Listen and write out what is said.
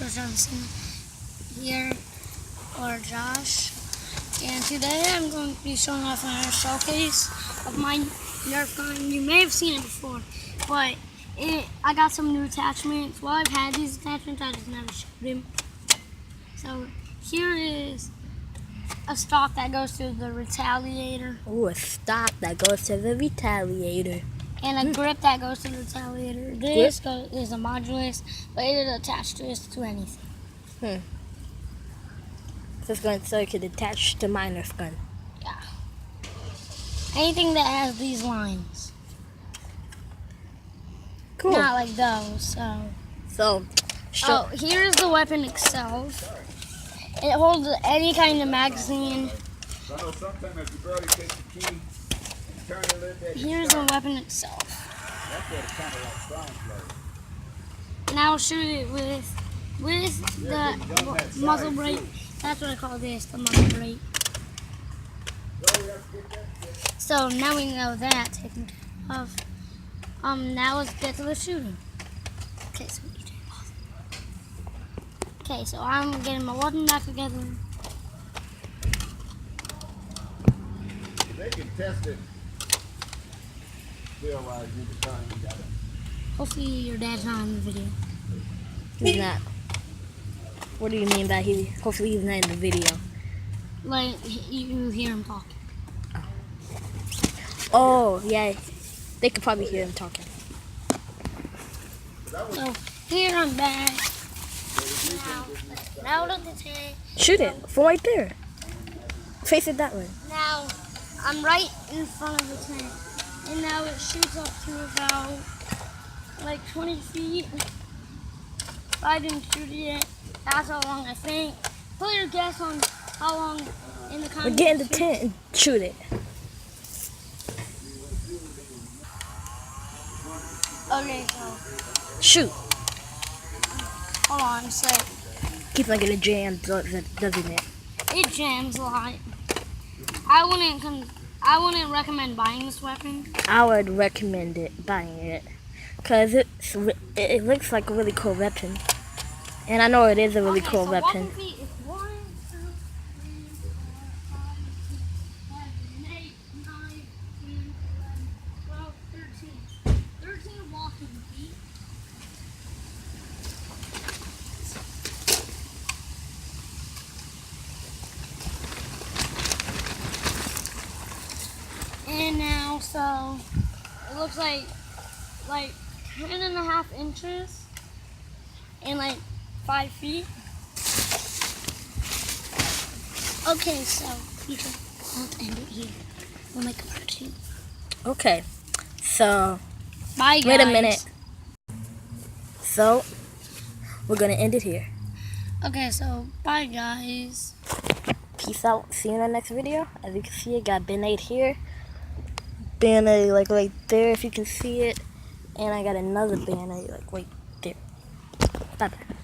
Johnson here, or Josh, and today I'm going to be showing off another showcase of my Nerf gun. You may have seen it before, but I got some new attachments. Well, I've had these attachments, I just never showed them. So here is a stock that goes to the retaliator. Ooh, a stock that goes to the retaliator. And a grip that goes to the retaliator. This is a modulus, but it is attached to this to anything. So it could attach to my Nerf gun. Yeah. Anything that has these lines. Cool. Not like those, so. Oh, here's the weapon itself. It holds any kind of magazine. Here's the weapon itself. And I'll shoot it with the muzzle brake. That's what I call this, the muzzle brake. So now we know that taken care of. Now let's get to the shooting. Okay, so I'm getting my weapon back together. They can test it. Hopefully your dad's not in the video. He's not. What do you mean by hopefully he's not in the video? Like, you hear him talking. Oh, yeah. They could probably hear him talking. So, here I'm back. Now look at the tank. Shoot it from right there. Face it that way. Now, I'm right in front of the tank. And now it shoots up to about, like 20 feet. If I didn't shoot it yet, that's how long I think. Put your guess on how long in the comments. Get in the tent and shoot it. Okay, so. Shoot. Hold on a sec. Keeps on getting jammed, doesn't it? It jams a lot. I wouldn't recommend buying this weapon. I would recommend buying it. Because it looks like a really cool weapon. And I know it is a really cool weapon. Weapon feet is 1, 2, 3, 4, 5, 6, 7, 8, 9, 10, 11, 12, 13. 13 walking feet. And now, so it looks like 10.5 inches and like 5 feet. Okay, so I'll end it here. We'll make a part 2. Okay, so Bye, guys. wait a minute. So we're gonna end it here. Okay, so bye, guys. Peace out. See you in the next video. As you can see, I got Ben 8 here. Banner like right there if you can see it, and I got another banner like right there. Bye bye.